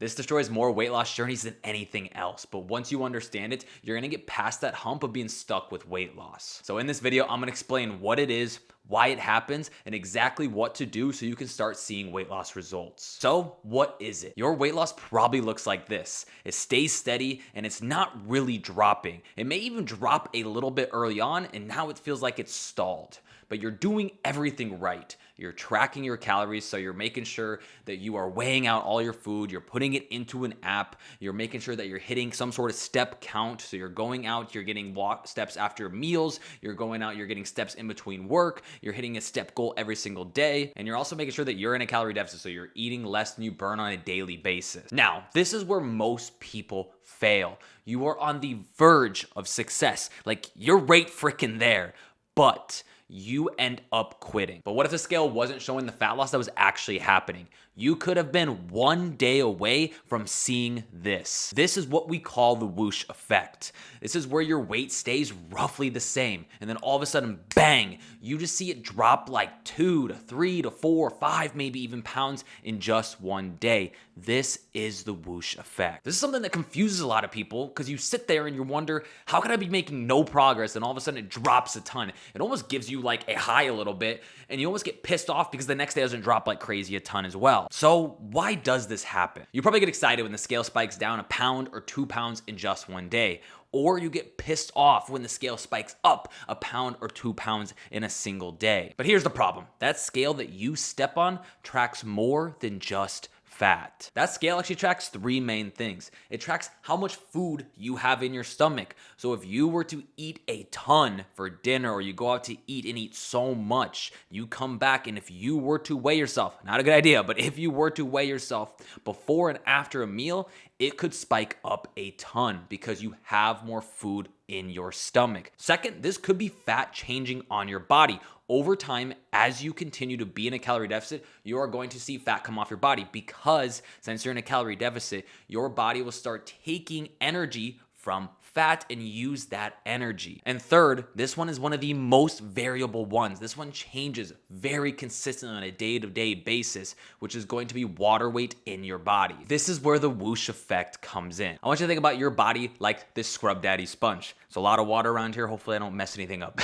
This destroys more weight loss journeys than anything else, but once you understand it, you're gonna get past that hump of being stuck with weight loss. So in this video, I'm gonna explain what it is, why it happens, and exactly what to do so you can start seeing weight loss results. So what is it? Your weight loss probably looks like this. It stays steady and it's not really dropping. It may even drop a little bit early on and now it feels like it's stalled. But you're doing everything right. You're tracking your calories, so you're making sure that you are weighing out all your food. You're putting it into an app. You're making sure that you're hitting some sort of step count. So you're going out, you're getting walk steps after meals. You're going out, you're getting steps in between work. You're hitting a step goal every single day. And you're also making sure that you're in a calorie deficit, so you're eating less than you burn on a daily basis. Now, this is where most people fail. You are on the verge of success. Like, you're right freaking there. But you end up quitting. But what if the scale wasn't showing the fat loss that was actually happening? You could have been one day away from seeing this. This is what we call the whoosh effect. This is where your weight stays roughly the same, and then all of a sudden, bang, you just see it drop like 2 to 3 to 4, 5, maybe even pounds in just one day. This is the whoosh effect. This is something that confuses a lot of people because you sit there and you wonder, how can I be making no progress? And all of a sudden it drops a ton. It almost gives you like a high a little bit, and you almost get pissed off because the next day doesn't drop like crazy a ton as well. So why does this happen? You probably get excited when the scale spikes down a pound or 2 pounds in just one day. Or you get pissed off when the scale spikes up a pound or 2 pounds in a single day. But here's the problem. That scale that you step on tracks more than just fat. That scale actually tracks 3 main things. It tracks how much food you have in your stomach. So if you were to eat a ton for dinner, or you go out to eat and eat so much, you come back, and if you were to weigh yourself, not a good idea, but if you were to weigh yourself before and after a meal, it could spike up a ton because you have more food in your stomach. Second, this could be fat changing on your body. Over time, as you continue to be in a calorie deficit, you are going to see fat come off your body because since you're in a calorie deficit, your body will start taking energy from fat and use that energy. And third, this one is one of the most variable ones. This one changes very consistently on a day-to-day basis, which is going to be water weight in your body. This is where the whoosh effect comes in. I want you to think about your body like this Scrub Daddy sponge. There's a lot of water around here. Hopefully I don't mess anything up.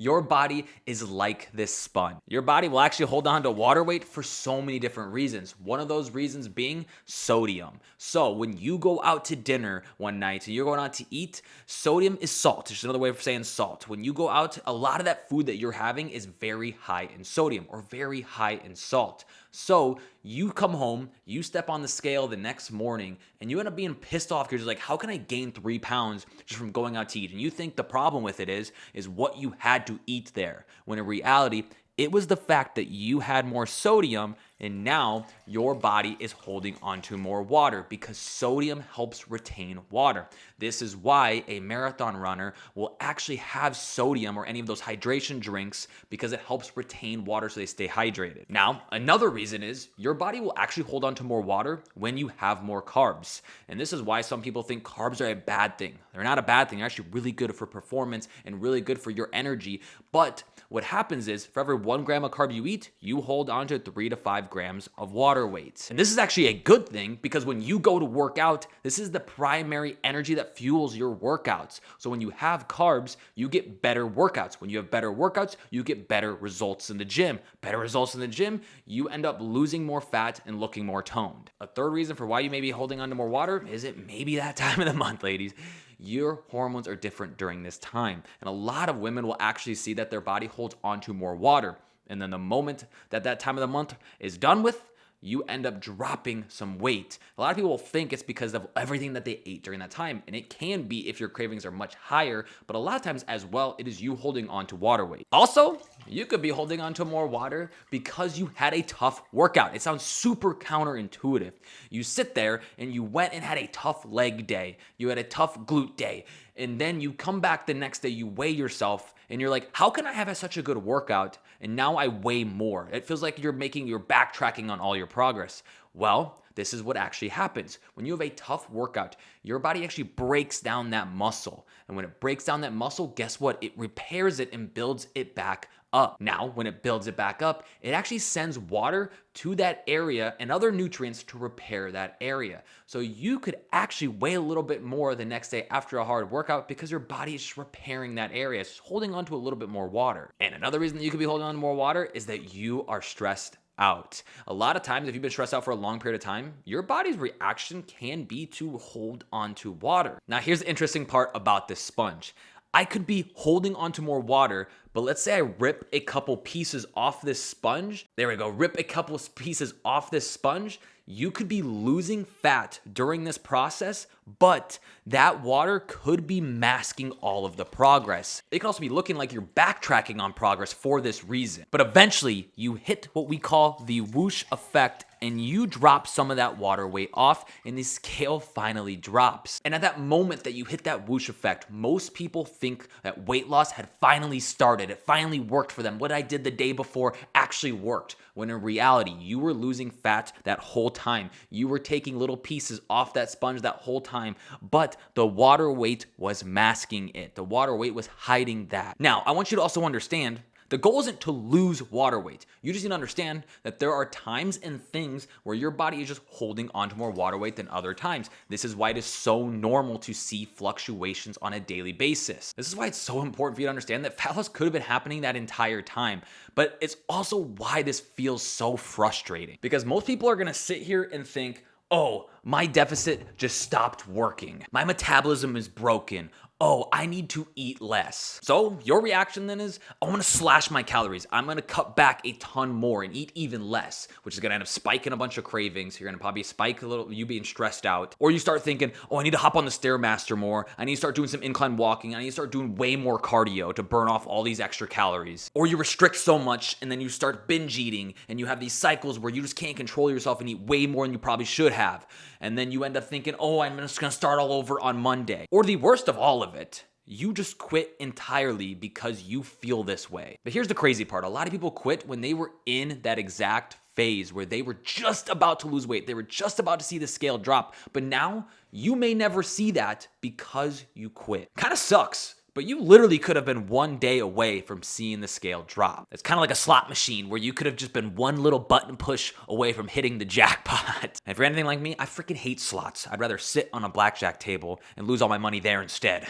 Your body is like this sponge. Your body will actually hold on to water weight for so many different reasons. One of those reasons being sodium. So when you go out to dinner one night and you're going out to eat, sodium is salt. It's another way of saying salt. When you go out, a lot of that food that you're having is very high in sodium or very high in salt. So you come home, you step on the scale the next morning, and you end up being pissed off because you're like, how can I gain 3 pounds just from going out to eat? And you think the problem with it is what you had to eat there. When in reality, it was the fact that you had more sodium and now your body is holding onto more water because sodium helps retain water. This is why a marathon runner will actually have sodium or any of those hydration drinks because it helps retain water so they stay hydrated. Now, another reason is your body will actually hold onto more water when you have more carbs. And this is why some people think carbs are a bad thing. They're not a bad thing. They're actually really good for performance and really good for your energy. But what happens is for every 1 gram of carb you eat, you hold on to 3 to 5 grams of water weight. And this is actually a good thing because when you go to work out, this is the primary energy that fuels your workouts. So when you have carbs, you get better workouts. When you have better workouts, you get better results in the gym. Better results in the gym, you end up losing more fat and looking more toned. A third reason for why you may be holding on to more water is it may be that time of the month, ladies. Your hormones are different during this time. And a lot of women will actually see that their body holds onto more water. And then the moment that that time of the month is done with, you end up dropping some weight. A lot of people will think it's because of everything that they ate during that time. And it can be if your cravings are much higher, but a lot of times as well, it is you holding on to water weight. Also, you could be holding on to more water because you had a tough workout. It sounds super counterintuitive. You sit there and you went and had a tough leg day. You had a tough glute day. And then you come back the next day, you weigh yourself, and you're like, how can I have such a good workout and now I weigh more? It feels like you're backtracking on all your progress. Well, this is what actually happens. When you have a tough workout, your body actually breaks down that muscle. And when it breaks down that muscle, guess what? It repairs it and builds it back up. Now, when it builds it back up, it actually sends water to that area and other nutrients to repair that area. So you could actually weigh a little bit more the next day after a hard workout because your body is just repairing that area. It's holding on to a little bit more water. And another reason that you could be holding on to more water is that you are stressed out. A lot of times, if you've been stressed out for a long period of time, your body's reaction can be to hold on to water. Now, here's the interesting part about this sponge. I could be holding onto more water, but let's say I rip a couple pieces off this sponge. There we go, rip a couple pieces off this sponge. You could be losing fat during this process, but that water could be masking all of the progress. It could also be looking like you're backtracking on progress for this reason. But eventually, you hit what we call the whoosh effect, and you drop some of that water weight off, and the scale finally drops. And at that moment that you hit that whoosh effect, most people think that weight loss had finally started. It finally worked for them. What I did the day before actually worked. When in reality, you were losing fat that whole time. You were taking little pieces off that sponge that whole time, but the water weight was masking it. The water weight was hiding that. Now, I want you to also understand the goal isn't to lose water weight. You just need to understand that there are times and things where your body is just holding onto more water weight than other times. This is why it is so normal to see fluctuations on a daily basis. This is why it's so important for you to understand that fat loss could have been happening that entire time. But it's also why this feels so frustrating. Because most people are gonna sit here and think, oh, my deficit just stopped working. My metabolism is broken. Oh, I need to eat less. So your reaction then is, I'm gonna slash my calories. I'm gonna cut back a ton more and eat even less, which is gonna end up spiking a bunch of cravings. You're gonna probably spike a little, you being stressed out. Or you start thinking, oh, I need to hop on the Stairmaster more. I need to start doing some incline walking. I need to start doing way more cardio to burn off all these extra calories. Or you restrict so much and then you start binge eating and you have these cycles where you just can't control yourself and eat way more than you probably should have. And then you end up thinking, oh, I'm just gonna start all over on Monday. Or the worst of all of it, you just quit entirely because you feel this way. But here's the crazy part. A lot of people quit when they were in that exact phase where they were just about to lose weight. They were just about to see the scale drop. But now you may never see that because you quit. Kind of sucks. But you literally could have been one day away from seeing the scale drop. It's kind of like a slot machine where you could have just been one little button push away from hitting the jackpot. And if you're anything like me, I freaking hate slots. I'd rather sit on a blackjack table and lose all my money there instead.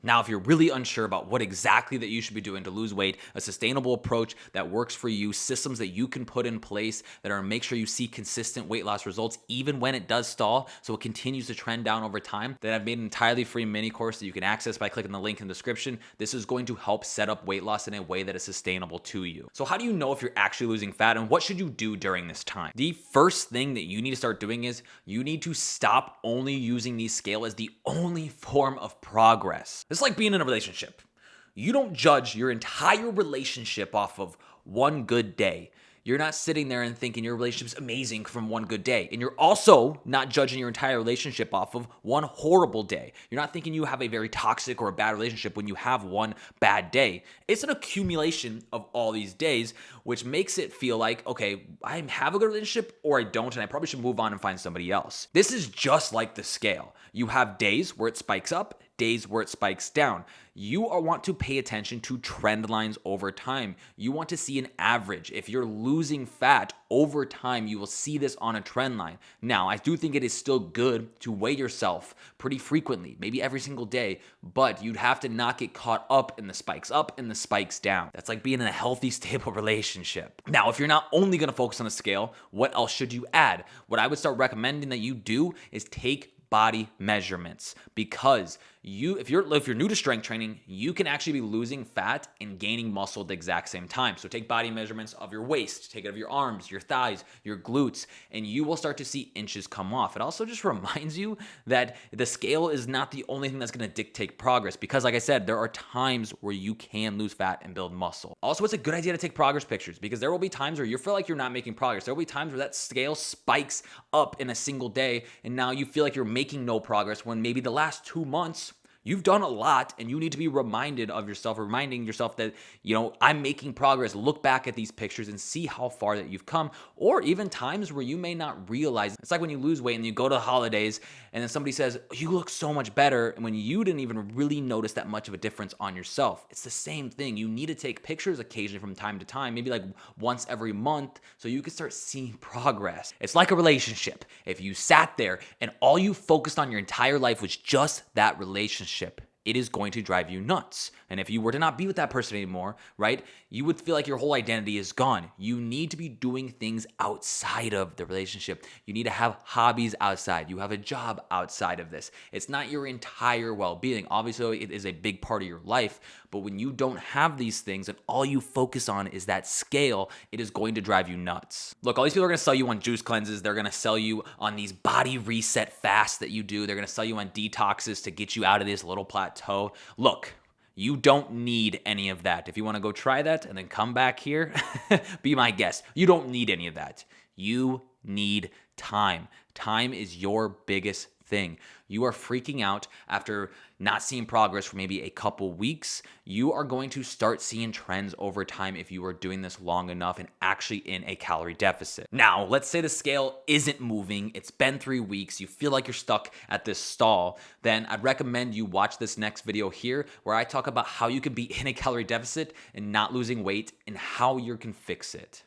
Now, if you're really unsure about what exactly that you should be doing to lose weight, a sustainable approach that works for you, systems that you can put in place that are make sure you see consistent weight loss results even when it does stall, so it continues to trend down over time, then I've made an entirely free mini course that you can access by clicking the link in the description. This is going to help set up weight loss in a way that is sustainable to you. So how do you know if you're actually losing fat and what should you do during this time? The first thing that you need to start doing is you need to stop only using the scale as the only form of progress. It's like being in a relationship. You don't judge your entire relationship off of one good day. You're not sitting there and thinking your relationship's amazing from one good day. And you're also not judging your entire relationship off of one horrible day. You're not thinking you have a very toxic or a bad relationship when you have one bad day. It's an accumulation of all these days, which makes it feel like, okay, I have a good relationship or I don't, and I probably should move on and find somebody else. This is just like the scale. You have days where it spikes up, days where it spikes down. You want to pay attention to trend lines over time. You want to see an average. If you're losing fat over time, you will see this on a trend line. Now, I do think it is still good to weigh yourself pretty frequently, maybe every single day, but you'd have to not get caught up in the spikes up and the spikes down. That's like being in a healthy, stable relationship. Now, if you're not only gonna focus on the scale, what else should you add? What I would start recommending that you do is take body measurements, because if you're new to strength training, you can actually be losing fat and gaining muscle at the exact same time. So take body measurements of your waist, take it of your arms, your thighs, your glutes, and you will start to see inches come off. It also just reminds you that the scale is not the only thing that's going to dictate progress, because like I said, there are times where you can lose fat and build muscle. Also, it's a good idea to take progress pictures, because there will be times where you feel like you're not making progress. There will be times where that scale spikes up in a single day, and now you feel like you're making no progress when maybe the last 2 months You've done a lot and you need to be reminded of yourself, reminding yourself that, I'm making progress. Look back at these pictures and see how far that you've come, or even times where you may not realize. It's like when you lose weight and you go to the holidays and then somebody says, you look so much better, and when you didn't even really notice that much of a difference on yourself. It's the same thing. You need to take pictures occasionally from time to time, maybe like once every month, so you can start seeing progress. It's like a relationship. If you sat there and all you focused on your entire life was just that relationship, it is going to drive you nuts. And if you were to not be with that person anymore, right, you would feel like your whole identity is gone. You need to be doing things outside of the relationship. You need to have hobbies outside. You have a job outside of this. It's not your entire well-being. Obviously, it is a big part of your life, but when you don't have these things and all you focus on is that scale, it is going to drive you nuts. Look, all these people are going to sell you on juice cleanses. They're going to sell you on these body reset fasts that you do. They're going to sell you on detoxes to get you out of this little plateau. Look, you don't need any of that. If you want to go try that and then come back here, be my guest. You don't need any of that. You need time. Time is your biggest thing. You are freaking out after not seeing progress for maybe a couple weeks. You are going to start seeing trends over time if you are doing this long enough and actually in a calorie deficit. Now, let's say the scale isn't moving. It's been 3 weeks. You feel like you're stuck at this stall. Then I'd recommend you watch this next video here where I talk about how you can be in a calorie deficit and not losing weight and how you can fix it.